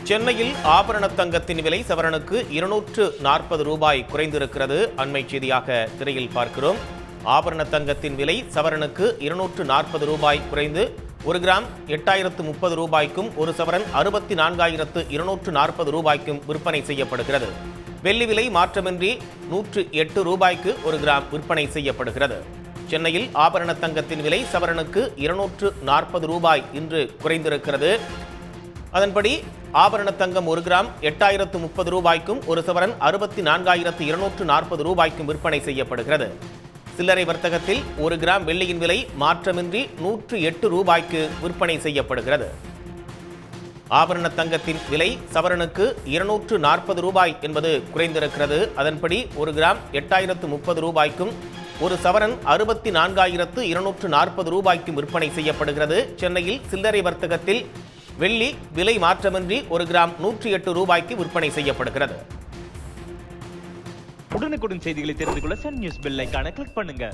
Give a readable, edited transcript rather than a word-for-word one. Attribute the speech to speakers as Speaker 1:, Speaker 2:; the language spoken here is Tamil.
Speaker 1: சென்னையில் ஆபரண தங்கத்தின் விலை சவரனுக்கு 240 ரூபாய் குறைந்திருக்கிறது. அண்மை செய்தியாக திரையில் பார்க்கிறோம். ஆபரண தங்கத்தின் விலை சவரனுக்கு 240 ரூபாய் குறைந்து 1 கிராம் 8030 ரூபாய்க்கும் ஒரு சவரன் 64240 ரூபாய்க்கும் விற்பனை செய்யப்படுகிறது. வெள்ளி விலை மாற்றமின்றி 108 ரூபாய்க்கு 1 கிராம் விற்பனை செய்யப்படுகிறது. சென்னையில் ஆபரண தங்கத்தின் விலை சவரனுக்கு 240 ரூபாய் இன்று குறைந்திருக்கிறது. அதன்படி ஆபரண தங்கம் 1 கிராம் 8030 ரூபாய்க்கும் ஒரு சவரன் 64240 ரூபாய்க்கும் விற்பனை செய்யப்படுகிறது. சில்லறை வர்த்தகத்தில் 1 கிராம் வெள்ளியின் விலை மாற்றமின்றி 108 ரூபாய்க்கு விற்பனை செய்யப்படுகிறது. ஆபரண தங்கத்தின் விலை சவரனுக்கு 240 ரூபாய் என்பது குறைந்திருக்கிறது. அதன்படி 1 கிராம் 8030 ரூபாய்க்கும் ஒரு சவரன் 64240 ரூபாய்க்கும் விற்பனை செய்யப்படுகிறது. சென்னையில் சில்லறை வர்த்தகத்தில் வெள்ளி விலை மாற்றமின்றி 1 கிராம் 108 ரூபாய்க்கு விற்பனை செய்யப்படுகிறது.
Speaker 2: உடனுக்குடன் செய்திகளை தெரிந்து கொள்ள சன் நியூஸ் பெல் ஐகானை கிளிக் பண்ணுங்க.